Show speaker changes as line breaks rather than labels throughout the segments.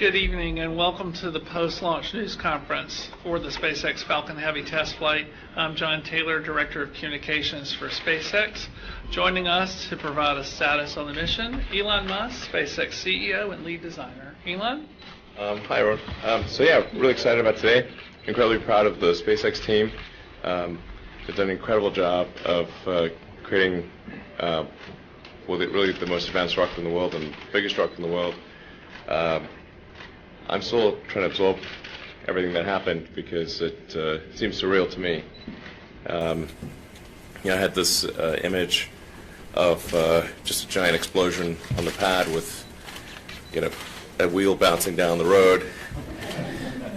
Good evening and welcome to the post-launch news conference for the SpaceX Falcon Heavy test flight. I'm John Taylor, Director of Communications for SpaceX. Joining us to provide a status on the mission, Elon Musk, SpaceX CEO and lead designer. Elon?
Hi, everyone. Really excited about today. Incredibly proud of the SpaceX team. They've done an incredible job of creating really the most advanced rocket in the world and biggest rocket in the world. I'm still trying to absorb everything that happened because it seems surreal to me. I had this image of just a giant explosion on the pad with, a wheel bouncing down the road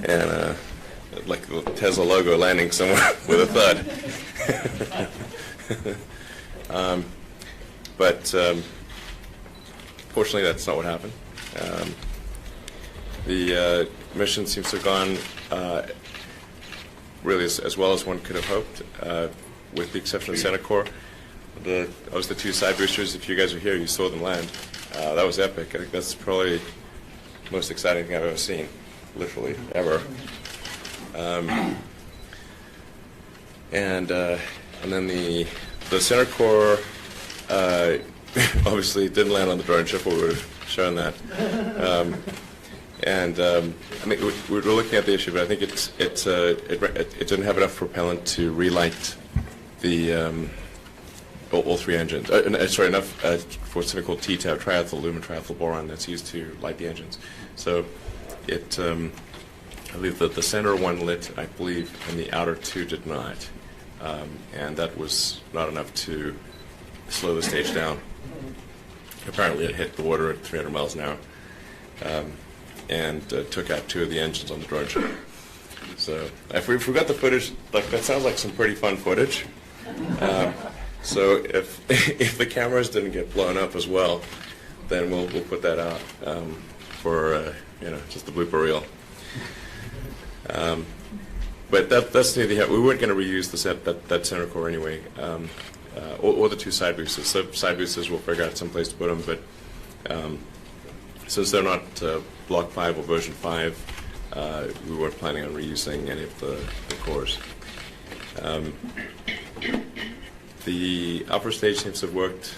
and like the Tesla logo landing somewhere with a thud. But fortunately, that's not what happened. The mission seems to have gone really as well as one could have hoped, with the exception of center core. The two side boosters. If you guys were here, you saw them land. That was epic. I think that's probably the most exciting thing I've ever seen, literally ever. And then the center core obviously didn't land on the drone ship, or we would have shown that. I think we're looking at the issue, but I think it didn't have enough propellant to relight the all three engines. Enough for something called TTAB, triethyl aluminum triethyl boron, that's used to light the engines. So I believe that the center one lit, I believe, and the outer two did not, and that was not enough to slow the stage down. Apparently, it hit the water at 300 miles an hour. And took out two of the engines on the drone ship. So if we got the footage, that sounds like some pretty fun footage. So if the cameras didn't get blown up as well, then we'll put that out for just the blooper reel. But that's near the end. We weren't going to reuse that center core anyway, or the two side boosters. So side boosters, we'll figure out some place to put them, but. Since they're not Block 5 or version 5, we weren't planning on reusing any of the cores. The upper stage seems to have worked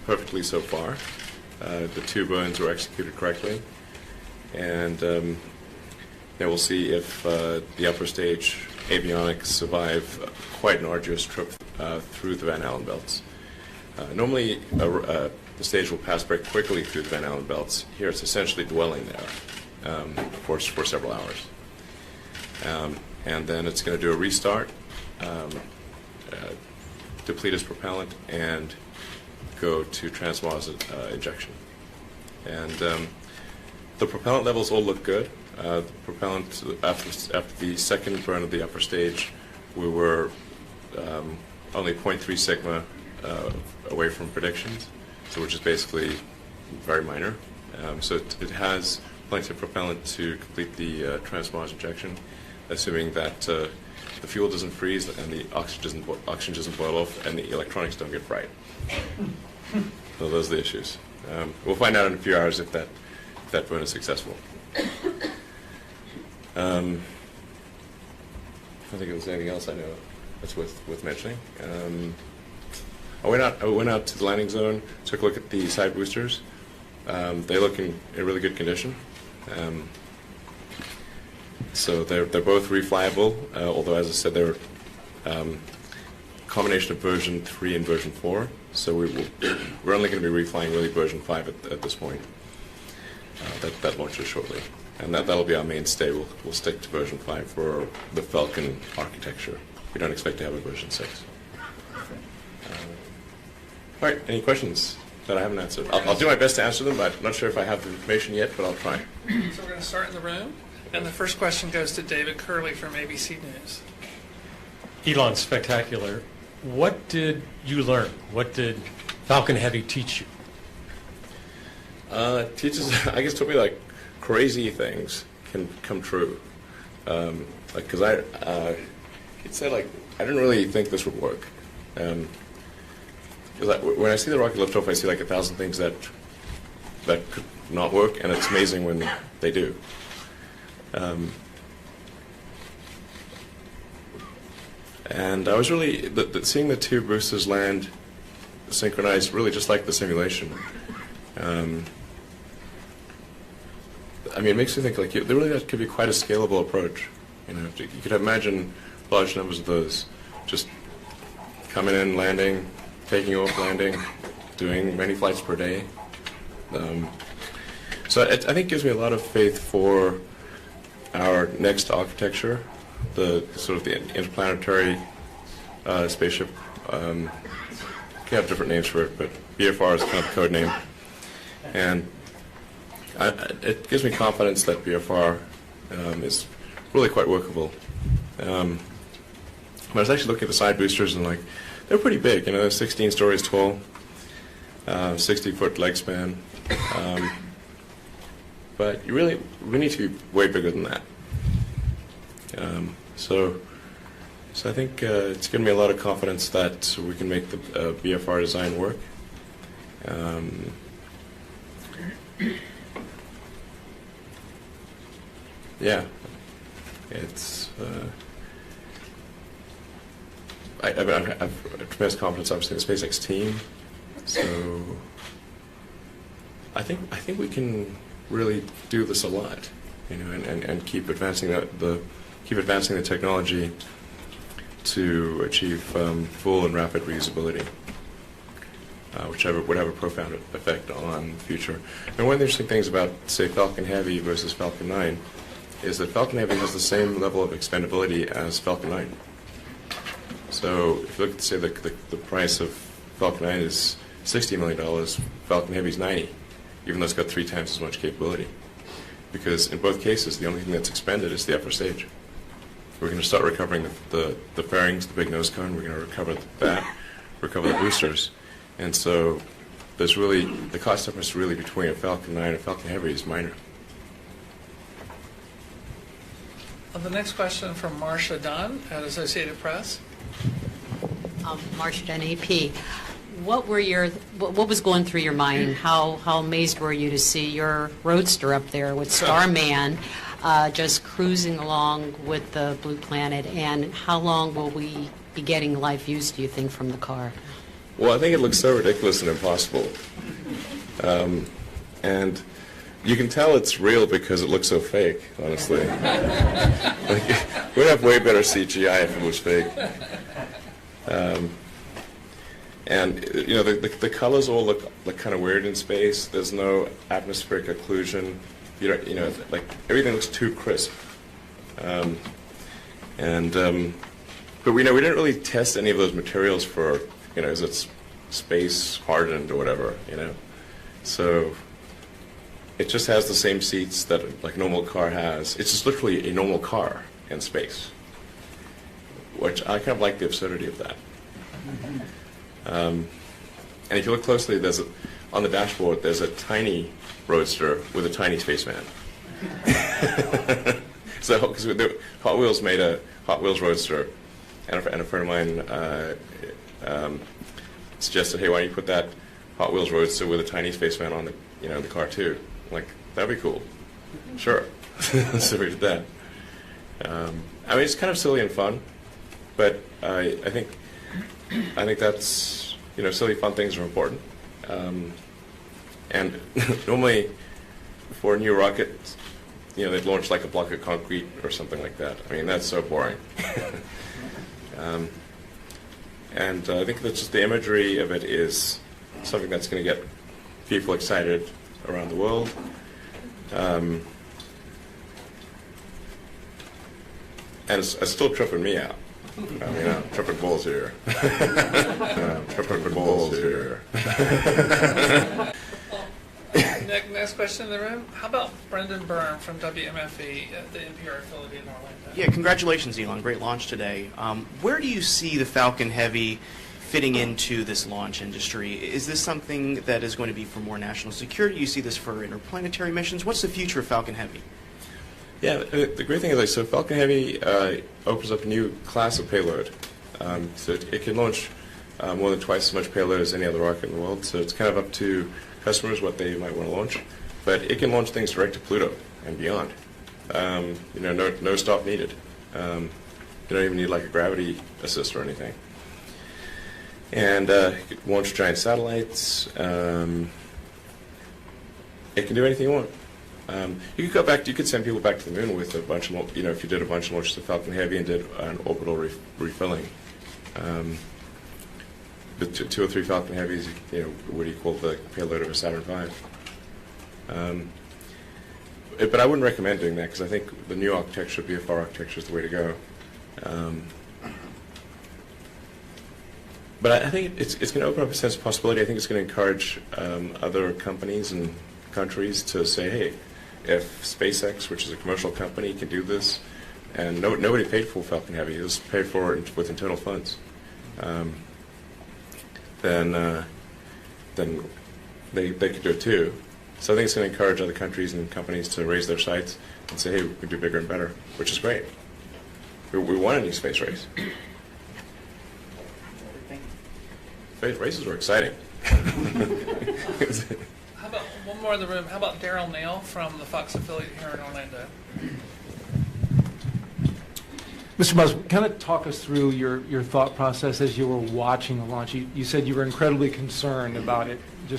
perfectly so far. The two burns were executed correctly. And we'll see if the upper stage avionics survive quite an arduous trip through the Van Allen belts. Normally, the stage will pass very quickly through the Van Allen belts. Here, it's essentially dwelling there for several hours. And then it's going to do a restart, deplete its propellant, and go to transmos injection. And the propellant levels all look good. The propellant, after the second burn of the upper stage, we were only 0.3 sigma away from predictions, so which is basically very minor. So it has plenty of propellant to complete the transmos injection, assuming that the fuel doesn't freeze and the oxygen doesn't boil off and the electronics don't get fried. So those are the issues. We'll find out in a few hours if that burn is successful. I don't think there's anything else I know that's worth mentioning. I went out to the landing zone, took a look at the side boosters. They look in really good condition. So they're both reflyable, although, as I said, they're a combination of version 3 and version 4. So we're only going to be reflying really version 5 at this point. That launches shortly. And that'll be our mainstay. We'll stick to version 5 for the Falcon architecture. We don't expect to have a version 6. All right, any questions that I haven't answered? I'll do my best to answer them, but I'm not sure if I have the information yet, but I'll try.
So we're going to start in the room, and the first question goes to David Curley from ABC News.
Elon, spectacular. What did you learn? What did Falcon Heavy teach you?
Taught me like crazy things can come true. Because I didn't really think this would work. When I see the rocket lift off, I see like 1,000 things that not work, and it's amazing when they do. And I was really seeing the two boosters land synchronized, really just like the simulation. I mean, it makes me think like that could be quite a scalable approach. You know, you could imagine large numbers of those just coming in, landing, taking off, landing, doing many flights per day. So I think it gives me a lot of faith for our next architecture, the sort of the interplanetary spaceship. You have different names for it, but BFR is kind of the code name. And it gives me confidence that BFR is really quite workable. I was actually looking at the side boosters, and like they're pretty big. You know, they're 16 stories tall, 60-foot leg span. But we need to be way bigger than that. So I think it's given me a lot of confidence that we can make the BFR design work. Yeah, it's. I have tremendous confidence, obviously, in the SpaceX team. So I think we can really do this a lot, you know, and keep advancing the technology to achieve full and rapid reusability, which would have a profound effect on the future. And one of the interesting things about, say, Falcon Heavy versus Falcon 9 is that Falcon Heavy has the same level of expendability as Falcon 9. So if you look at, say, the price of Falcon 9 is $60 million, Falcon Heavy is 90, even though it's got 3 times as much capability. Because in both cases, the only thing that's expended is the upper stage. We're going to start recovering the fairings, the big nose cone. We're going to recover that, recover the boosters. And so there's really, the cost difference really between a Falcon 9 and a Falcon Heavy is minor.
The next question from Marcia Dunn at Associated Press.
Marcia Dunn, AP. What was going through your mind? How amazed were you to see your roadster up there with Starman just cruising along with the Blue Planet? And how long will we be getting live views, do you think, from the car?
Well, I think it looks so ridiculous and impossible. And you can tell it's real because it looks so fake, honestly. We'd have way better CGI if it was fake. And you know, the colors all look like kind of weird in space. There's no atmospheric occlusion. You know, like everything looks too crisp. But we didn't really test any of those materials for, you know, is it space hardened or whatever, you know. So it just has the same seats that like a normal car has. It's just literally a normal car in space, which I kind of like the absurdity of that. And if you look closely, on the dashboard, there's a tiny roadster with a tiny spaceman. So, because Hot Wheels made a Hot Wheels roadster, and a friend of mine suggested, hey, why don't you put that Hot Wheels roadster with a tiny spaceman on the car too? I'm like, that'd be cool. Sure. So we did that. I mean, it's kind of silly and fun, but I think that's, you know, silly fun things are important. And normally for a new rocket, you know, they'd launch like a block of concrete or something like that. I mean, that's so boring. And I think that just the imagery of it is something that's going to get people excited around the world. And it's still tripping me out. I mean, I'm tripping balls here. Tripping balls here.
Next question in the room. How about Brendan Byrne from WMFE, the NPR affiliate in Orlando?
Yeah, congratulations, Elon. Great launch today. Where do you see the Falcon Heavy fitting into this launch industry? Is this something that is going to be for more national security? Do you see this for interplanetary missions? What's the future of Falcon Heavy?
Yeah, the great thing is, so Falcon Heavy opens up a new class of payload. So it can launch more than twice as much payload as any other rocket in the world. So it's kind of up to customers what they might want to launch. but it can launch things direct to Pluto and beyond. No stop needed. You don't even need like a gravity assist or anything. And it can launch giant satellites. It can do anything you want. You could go back. You could send people back to the moon with a bunch of, if you did a bunch of launches of Falcon Heavy and did an orbital refilling. The 2 or 3 Falcon Heavies, would equal the payload of a Saturn V. But I wouldn't recommend doing that because I think the new architecture, BFR architecture, is the way to go. But I think it's going to open up a sense of possibility. I think it's going to encourage other companies and countries to say, hey, if SpaceX, which is a commercial company, can do this, and nobody paid for Falcon Heavy, it was paid for with internal funds, then they could do it too. So I think it's going to encourage other countries and companies to raise their sights and say, hey, we can do bigger and better, which is great. We want a new space race. Space races were exciting.
How about one more in the room? How about Daryl Neal from the Fox affiliate here in Orlando?
Mr. Musk, kind of talk us through your thought process as you were watching the launch. You said you were incredibly concerned about it. You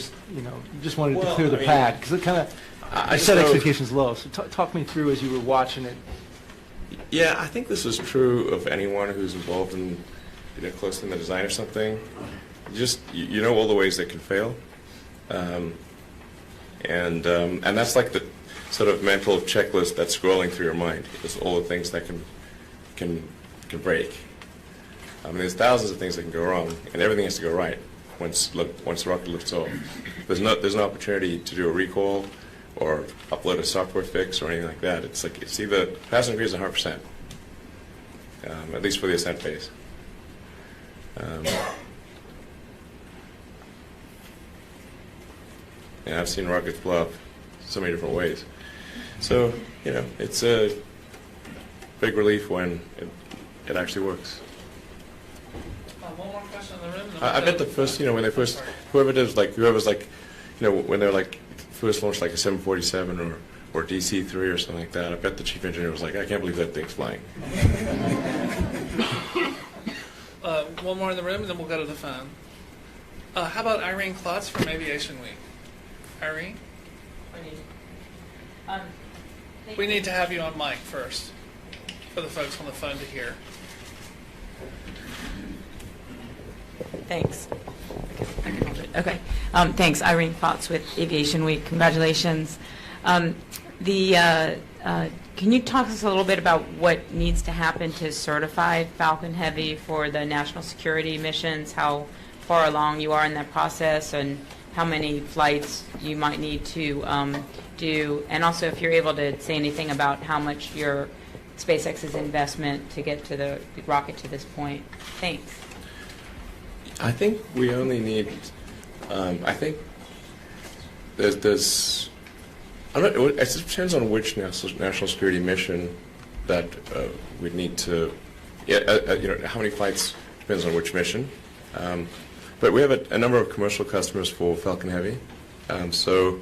just wanted to clear the pad because it kind of set expectations low. So talk me through as you were watching it.
Yeah, I think this is true of anyone who's involved in, close in the design of something. You know all the ways they can fail, and that's like the sort of mental checklist that's scrolling through your mind. It's all the things that can break. I mean, there's thousands of things that can go wrong, and everything has to go right once the rocket lifts off. There's no opportunity to do a recall or upload a software fix or anything like that. It's either passing grade is 100%, at least for the ascent phase. And I've seen rockets blow up so many different ways. So, it's a big relief when it actually works.
One more question in the room.
I bet the first, when they first, whoever's when they're like first launched like a 747 or DC-3 or something like that, I bet the chief engineer was like, I can't believe that thing's flying.
One more in the room, and then we'll go to the phone. How about Irene Klotz from Aviation Week? Irene? We need to have you on mic first for the folks on the phone to hear.
Thanks. I can hold it. Okay. Thanks. Irene Klotz with Aviation Week. Congratulations. Can you talk to us a little bit about what needs to happen to certify Falcon Heavy for the national security missions, how far along you are in that process, and how many flights you might need to do, and also if you're able to say anything about how much your SpaceX's investment to get to the rocket to this point. Thanks.
I think we only need, I think there's it depends on which national security mission that we'd need to, how many flights depends on which mission. But we have a number of commercial customers for Falcon Heavy. So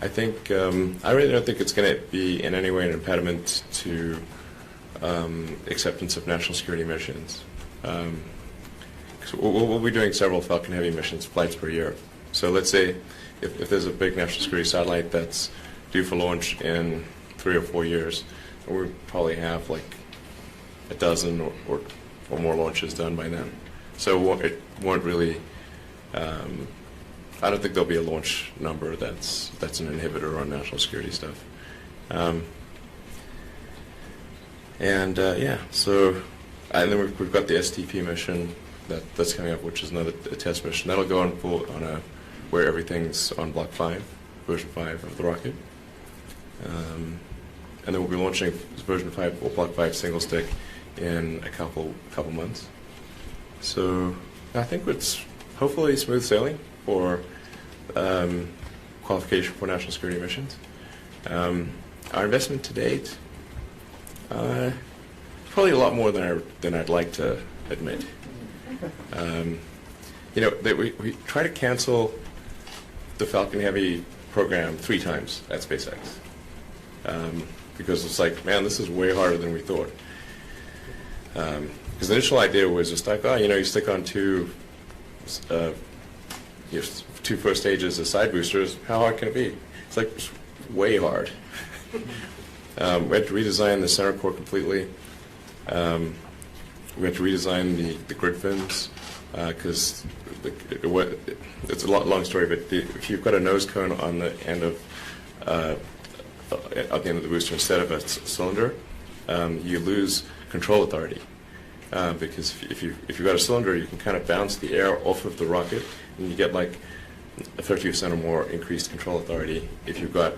I think, I really don't think it's going to be in any way an impediment to acceptance of national security missions. We'll be doing several Falcon Heavy missions, flights per year. So let's say if there's a big national security satellite that's due for launch in 3 or 4 years, we'll probably have like a dozen or more launches done by then. So it won't really, I don't think there'll be a launch number that's an inhibitor on national security stuff. And then we've got the STP mission that's coming up, which is another test mission. That'll go on where everything's on Block 5, version 5 of the rocket. And then we'll be launching version 5 or Block 5 single stick in a couple months. So I think it's hopefully smooth sailing for qualification for national security missions. Our investment to date, probably a lot more than I'd like to admit. We try to cancel the Falcon Heavy program 3 times at SpaceX. Because it's like, man, this is way harder than we thought. Because the initial idea was just like, oh, you stick on 2 first stages as side boosters, how hard can it be? It's like, it's way hard. We had to redesign the center core completely. We had to redesign the grid fins, because it's a long story, but if you've got a nose cone on the end of at the end of the booster instead of a cylinder, you lose control authority. Because if you've got a cylinder, you can kind of bounce the air off of the rocket, and you get like a 30% or more increased control authority if you've got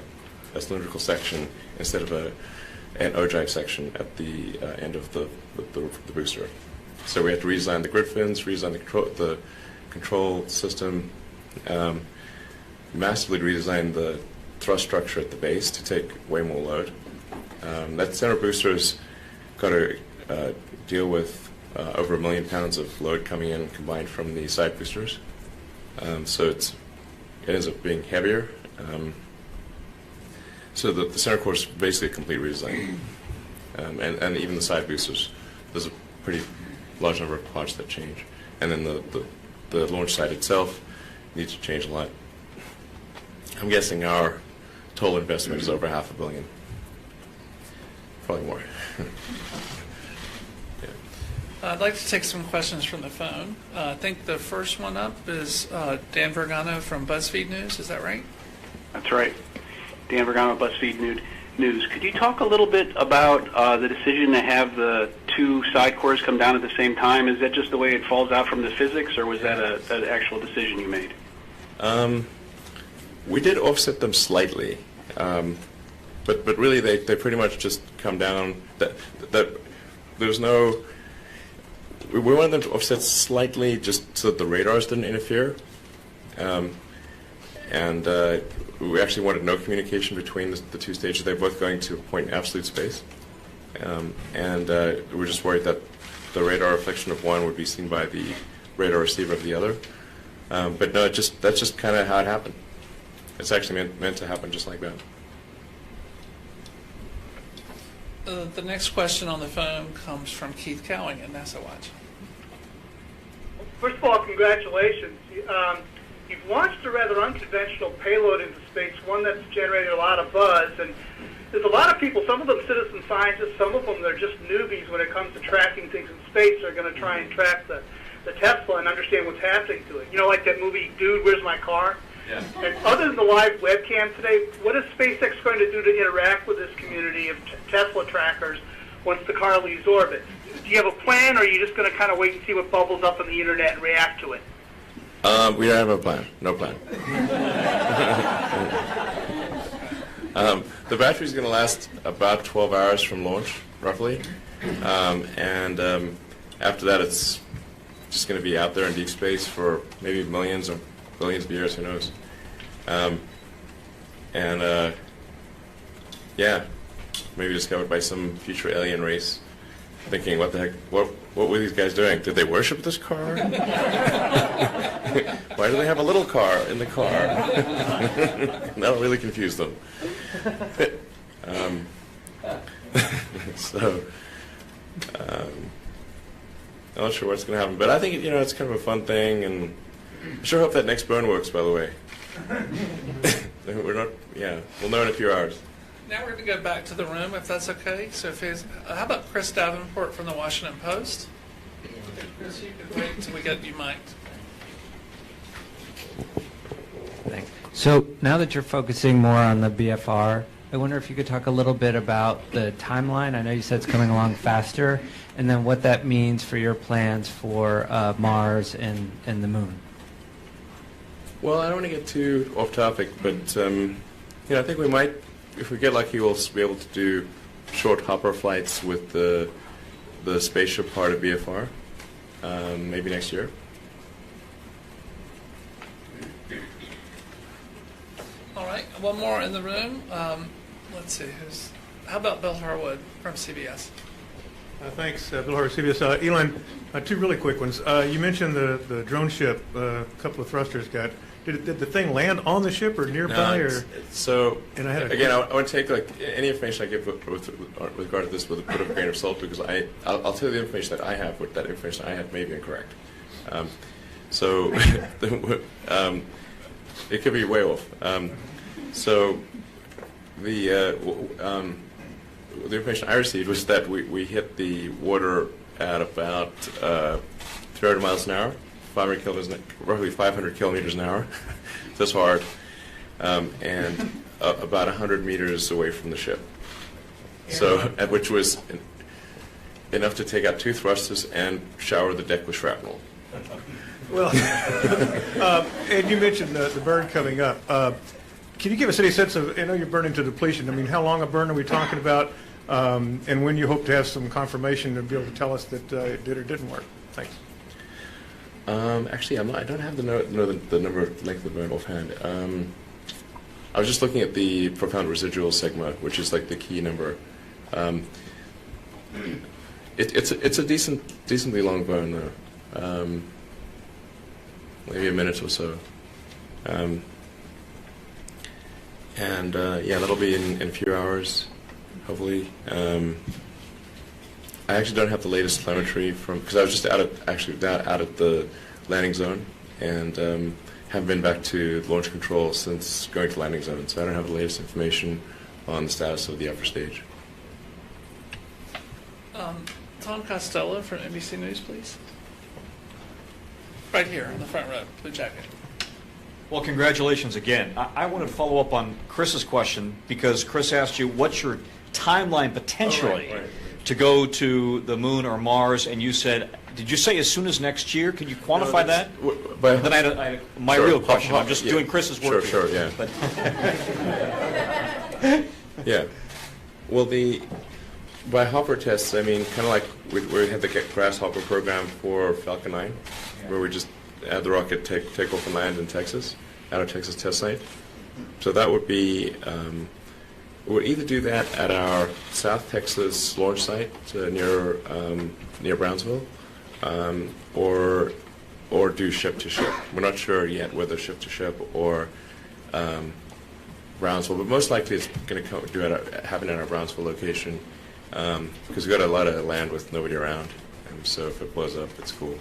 a cylindrical section instead of an ogive section at the end of the booster. So we had to redesign the grid fins, redesign the control system, massively redesign the thrust structure at the base to take way more load. That center booster's got to deal with over 1 million pounds of load coming in combined from the side boosters. So it ends up being heavier. So the center core is basically a complete redesign. And even the side boosters, there's a pretty large number of parts that change. And then the launch site itself needs to change a lot. I'm guessing our total investment is over $500 million. Probably more.
I'd like to take some questions from the phone. I think the first one up is Dan Vergano from BuzzFeed News. Is that right?
That's right. Dan Vergano, BuzzFeed News. Could you talk a little bit about the decision to have the 2 side cores come down at the same time? Is that just the way it falls out from the physics, or was that an actual decision you made?
We did offset them slightly, but really they pretty much just come down. That there's no. We wanted them to offset slightly just so that the radars didn't interfere, and we actually wanted no communication between the 2 stages. They're both going to a point in absolute space, and we were just worried that the radar reflection of one would be seen by the radar receiver of the other. But no, that's just kind of how it happened. It's actually meant to happen just like that.
The next question on the phone comes from Keith Cowing at NASA Watch.
First of all, congratulations. You've launched a rather unconventional payload into space, one that's generated a lot of buzz. And there's a lot of people, some of them citizen scientists, some of them they're just newbies when it comes to tracking things in space. They're going to try and track the Tesla and understand what's happening to it. You know, like that movie, Dude, Where's My Car? Yeah. And other than the live webcam today, what is SpaceX going to do to interact with this community of Tesla trackers once the car leaves orbit? Do you have a plan, or are you just going to kind of wait and see what bubbles up on the internet and react to it?
We don't have a plan. No plan. The battery's going to last about 12 hours from launch, roughly. And after that, it's just going to be out there in deep space for maybe millions or billions of years, who knows. Yeah, maybe discovered by some future alien race, thinking, what the heck, what were these guys doing? Did they worship this car? Why do they have a little car in the car? That'll really confuse them. I'm not sure what's going to happen, but I think it's kind of a fun thing, and I sure hope that next burn works. By the way, we'll know in a few hours.
Now we're going to go back to the room, if that's okay. So, how about Chris Davenport from the Washington Post? Chris, you can wait until we get you mic'd.
Thanks. So now that you're focusing more on the BFR, I wonder if you could talk a little bit about the timeline. I know you said it's coming along faster, and then what that means for your plans for Mars and the Moon.
Well, I don't want to get too off topic, but I think we might, if we get lucky, we'll be able to do short hopper flights with the spaceship part of BFR, maybe next year.
All right, one more in the room. Let's see, how about Bill Harwood from CBS?
Thanks, Bill Harwood, CBS. Elon, 2 really quick ones. You mentioned the drone ship, a couple of thrusters got Did the thing land on the ship or nearby?
No, so
And I had a
again, I want to take like any information I give with regard to this with a bit of a grain of salt, because I'll tell you the information that I have. What that information I have may be incorrect. So it could be way off. So the information I received was that we hit the water at about 300 miles an hour, 500 kilometers, roughly 500 kilometers an hour. That's hard, and about 100 meters away from the ship. So, which was enough to take out 2 thrusters and shower the deck with shrapnel.
Well, and you mentioned the burn coming up. Can you give us any sense of, I know you're burning to depletion. I mean, how long a burn are we talking about, and when you hope to have some confirmation to be able to tell us that it did or didn't work? Thanks.
Actually, I don't have the number length of the burn offhand. I was just looking at the profound residual sigma, which is like the key number. It's a decently long burn though, maybe a minute or so. Yeah, that'll be in a few hours, hopefully. I actually don't have the latest telemetry because I was just out at the landing zone, and haven't been back to launch control since going to landing zone, so I don't have the latest information on the status of the upper stage.
Tom Costello from NBC News, please. Right here in the front row, blue jacket.
Well, congratulations again. I want to follow up on Chris's question, because Chris asked you what's your timeline potentially to go to the moon or Mars, and you said, did you say as soon as next year? Can you quantify that? Then I had my real question. I'm just doing Chris's work.
Sure, yeah. Yeah. Well, by hopper tests, I mean kind of like we had the Grasshopper program for Falcon 9, where we just had the rocket take off and land in Texas, at our Texas test site. So that would be, we would either do that at our South Texas launch site near Brownsville, or do ship to ship. We're not sure yet whether ship to ship or Brownsville, but most likely it's going to happen at our Brownsville location, because we've got a lot of land with nobody around, and so if it blows up, it's cool.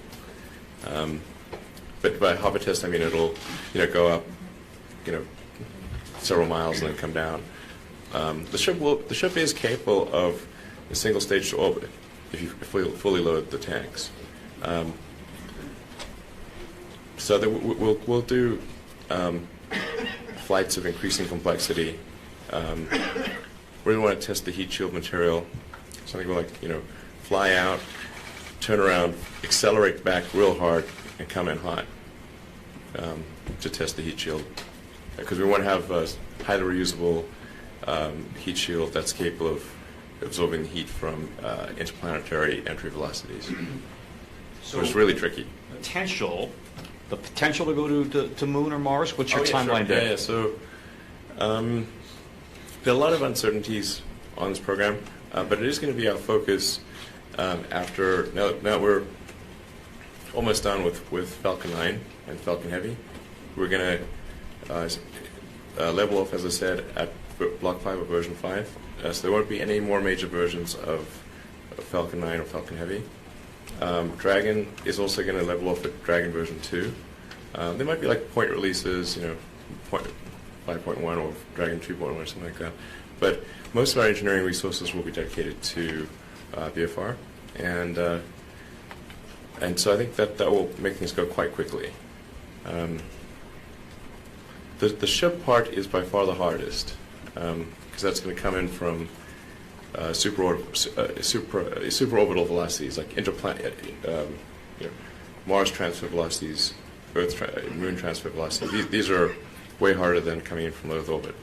But by hopper test, I mean it'll go up, several miles and then come down. The ship is capable of a single stage to orbit if you fully load the tanks. So we'll do flights of increasing complexity. We want to test the heat shield material. Something like fly out, turn around, accelerate back real hard, and come in hot to test the heat shield, because we want to have a highly reusable heat shield that's capable of absorbing the heat from interplanetary entry velocities. So it's really tricky.
The potential to go to Moon or Mars. What's your timeline there?
Yeah. So there are a lot of uncertainties on this program, but it is going to be our focus after. Now we're almost done with Falcon 9 and Falcon Heavy. We're going to level off, as I said, at Block 5 of version 5. So there won't be any more major versions of Falcon 9 or Falcon Heavy. Dragon is also going to level off at Dragon version 2. There might be like point releases, 5.1 or Dragon 2.1 or something like that. But most of our engineering resources will be dedicated to VFR, and so I think that will make things go quite quickly. The ship part is by far the hardest, because that's going to come in from superorbital velocities, like Mars transfer velocities, Moon transfer velocities. These are way harder than coming in from Earth orbit.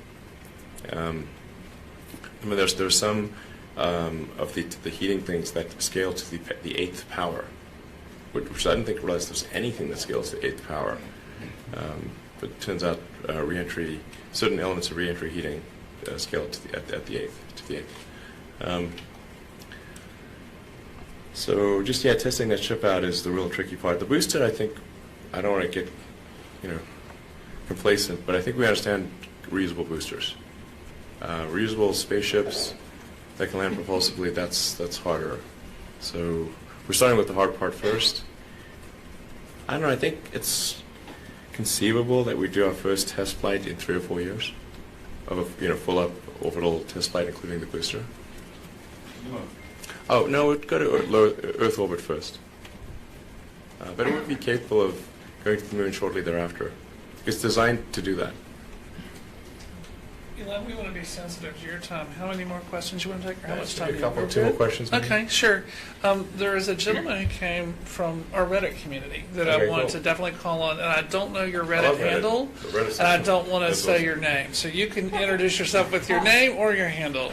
There's some of the heating things that scale to the 8th power, which I didn't realize there's anything that scales to 8th power. But it turns out certain elements of re-entry heating scale to the 8th. So just testing that ship out is the real tricky part. The booster, I think, I don't want to get complacent, but I think we understand reusable boosters. Reusable spaceships that can land propulsively, that's harder. So we're starting with the hard part first. I don't know, I think it's conceivable that we do our first test flight in 3 or 4 years of a full up orbital test flight, including the booster. Oh, no, we'd go to Earth orbit first. But it would be capable of going to the moon shortly thereafter. It's designed to do that.
Elon, we want to be sensitive to your time. How many more questions you want to take, or how much time?
A couple, 2 more questions. Maybe?
Okay, sure. There is a gentleman who came from our Reddit community that I want to definitely call on, and I don't know your Reddit handle, and I don't want to say your name. So you can introduce yourself with your name or your handle.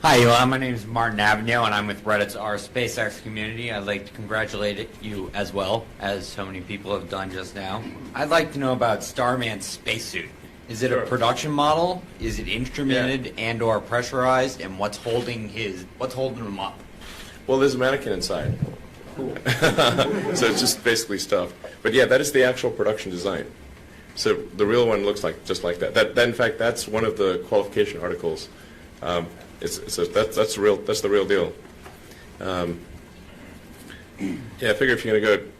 Hi, Elon. My name is Martin Avenio, and I'm with Reddit's our SpaceX community. I'd like to congratulate you as well, as so many people have done just now. I'd like to know about Starman's spacesuit. Is it a production model? Is it instrumented and/or pressurized? And what's holding him up?
Well, there's a mannequin inside, so it's just basically stuffed. But yeah, that is the actual production design. So the real one looks like just like that. That in fact, that's one of the qualification articles. That's the real deal. Yeah, I figure if you're going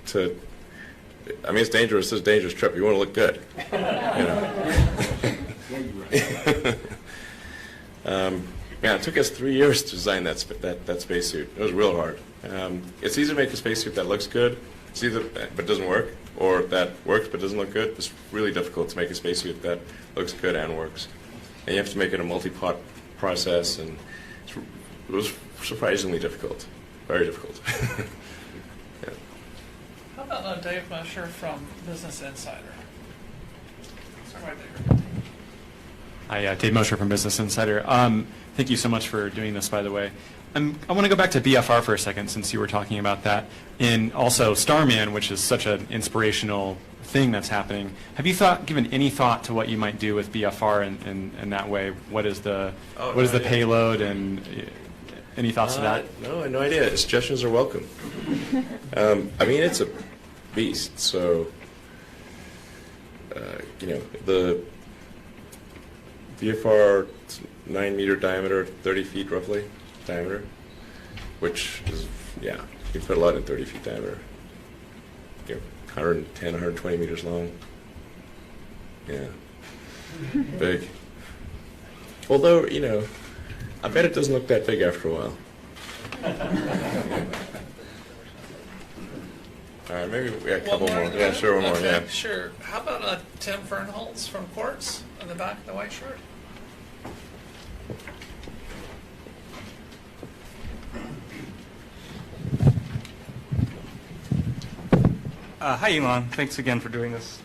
to go, I mean, it's dangerous. It's a dangerous trip. You want to look good. Yeah, it took us 3 years to design that spacesuit. It was real hard. It's easy to make a spacesuit that looks good, but doesn't work, or that works but doesn't look good. It's really difficult to make a spacesuit that looks good and works. And you have to make it a multi-part process, and it was surprisingly difficult, very difficult. Yeah.
How about Dave Musher from Business Insider? Start right there.
Hi, Dave Mosher from Business Insider. Thank you so much for doing this, by the way. I want to go back to BFR for a second, since you were talking about that, and also Starman, which is such an inspirational thing that's happening. Have you given any thought to what you might do with BFR in that way? What is the payload, and any thoughts to that?
No, no idea. Suggestions are welcome. I mean, it's a beast. So, the BFR 9-meter diameter, 30 feet roughly diameter, which is, you can put a lot in 30 feet diameter. 110, 120 meters long. Yeah. Big. Although, I bet it doesn't look that big after a while. All right, maybe a couple more. Yeah, sure, one more. Yeah.
Sure. How about Tim Fernholz from Quartz in the back of the white shirt?
Hi, Elon. Thanks again for doing this.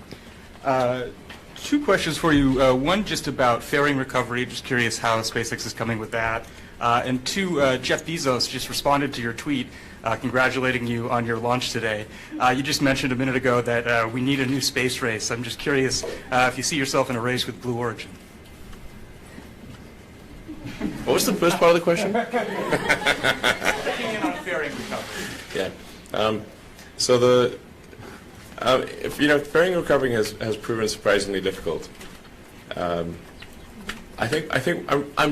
2 questions for you. One just about fairing recovery. Just curious how SpaceX is coming with that. And 2, Jeff Bezos just responded to your tweet congratulating you on your launch today. You just mentioned a minute ago that we need a new space race. I'm just curious if you see yourself in a race with Blue Origin.
What was the first part of the question?
Checking in on fairing recovery.
Yeah. So fairing recovery has proven surprisingly difficult. I'm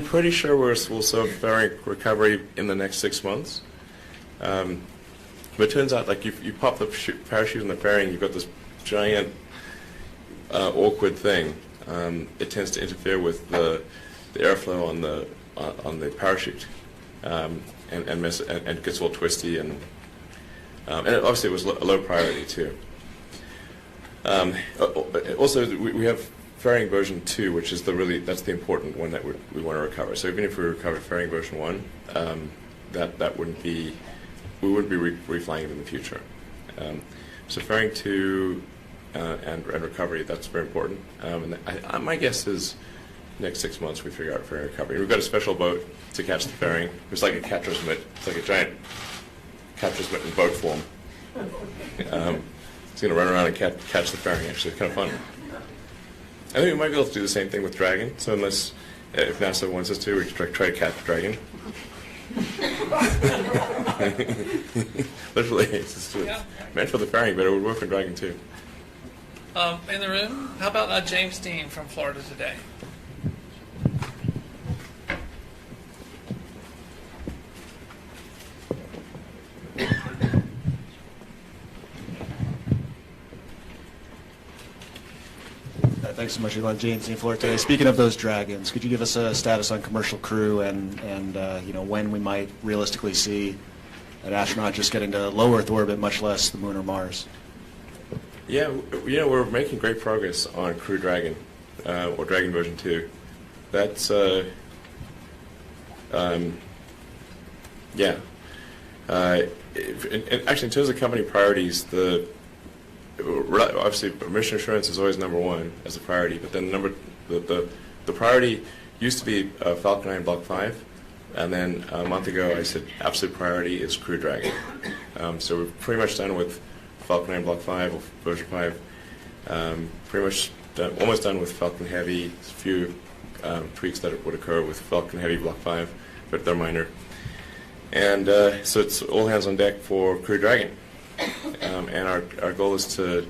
pretty sure we'll solve fairing recovery in the next 6 months. But it turns out, like, you pop the parachute in the fairing, you've got this giant awkward thing. It tends to interfere with the airflow on the parachute, and it gets all twisty, and obviously it was a low priority too. Also, we have fairing version 2, which is that's the important one that we want to recover. So even if we recovered fairing version 1, we wouldn't be reflying it in the future. So fairing 2 and recovery, that's very important. And my guess is next 6 months we figure out fairing recovery. We've got a special boat to catch the fairing. It's like a catcher's mitt. It's like a giant catcher's mitt in boat form. It's going to run around and catch the fairing. Actually, it's kind of fun. I think we might be able to do the same thing with Dragon. So if NASA wants us to, we can try to catch Dragon. Literally, it's meant for the fairing, but it would work for Dragon too.
In the room, how about James Dean from Florida Today?
Thanks so much, Elon. James Dean, Florida Today. Speaking of those Dragons, could you give us a status on commercial crew and when we might realistically see an astronaut just getting to low Earth orbit, much less the Moon or Mars?
Yeah, we're making great progress on Crew Dragon, or Dragon version 2. That's, yeah. Actually, in terms of company priorities, obviously mission assurance is always number one as a priority, but then the priority used to be Falcon 9 Block 5, and then a month ago I said absolute priority is Crew Dragon. So we're pretty much done with Falcon 9 Block 5 or version 5. Pretty much almost done with Falcon Heavy. A few tweaks that would occur with Falcon Heavy Block 5, but they're minor. And so it's all hands on deck for Crew Dragon. And our goal is to,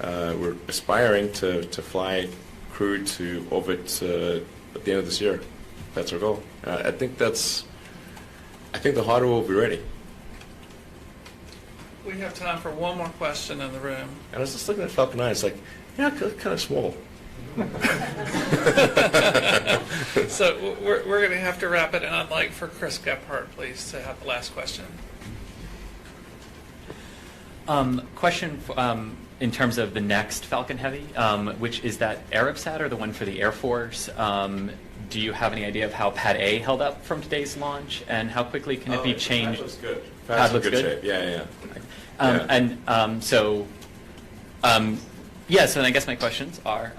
we're aspiring to fly crew to orbit at the end of this year. That's our goal. I think the hardware will be ready.
We have time for one more question in the room.
And I was just looking at Falcon 9, it's like, yeah, kind of small.
So we're going to have to wrap it, and I'd like for Chris Gephardt, please, to have the last question.
Question in terms of the next Falcon Heavy, which is that Arabsat or the one for the Air Force? Do you have any idea of how Pad A held up from today's launch, and how quickly can it be changed?
Pad looks good.
Pad looks good?
Shape. Yeah.
So then I guess my questions are,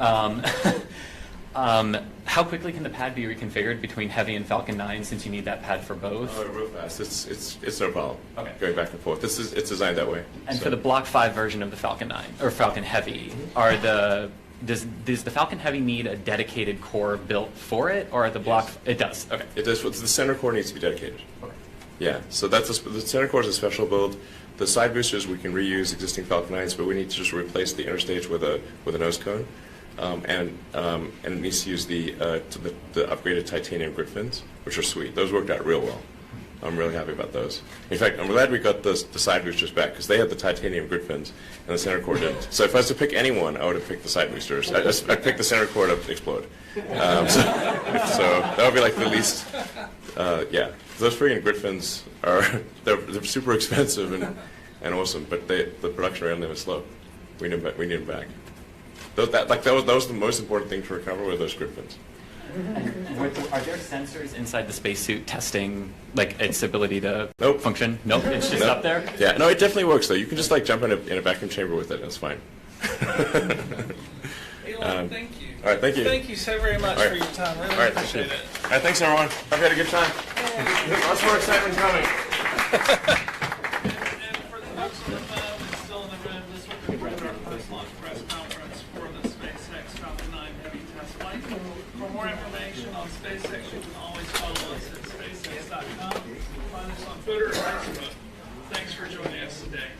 how quickly can the pad be reconfigured between Heavy and Falcon 9, since you need that pad for both?
Oh, real fast. It's no problem.
Okay.
Going back and forth. It's designed that way.
And for the Block 5 version of the Falcon 9 or Falcon Heavy, does the Falcon Heavy need a dedicated core built for it, or the Block?
Yes.
It does. Okay.
It does. The center core needs to be dedicated.
Okay.
Yeah. So the center core is a special build. The side boosters we can reuse existing Falcon 9s, but we need to just replace the inner stage with a nose cone, and it needs to use the upgraded titanium grid fins, which are sweet. Those worked out real well. I'm really happy about those. In fact, I'm glad we got the side boosters back, because they had the titanium grid fins and the center core didn't. So if I was to pick anyone, I would have picked the side boosters. I'd pick the center core to explode. So that would be like the least. Yeah, those freaking grid fins they're super expensive and awesome, but the production rate on them is slow. We need them back. That was the most important thing to recover were those grid fins.
Are there sensors inside the spacesuit testing its ability to
Nope.
function? Nope, it's just up there?
Yeah, no, it definitely works though. You can just jump in a vacuum chamber with it, and it's fine.
Elon, thank you.
All right, thank you.
Thank you so very much for your time. Really appreciate it.
All right, thanks everyone. Hope you had a good time. Lots more excitement coming.
And for the folks on the phone and still in the room, this will conclude our post-launch press conference for the SpaceX Falcon 9 Heavy test flight. For more information on SpaceX, you can always follow us at SpaceX.com. Find us on Twitter or Facebook. Thanks for joining us today.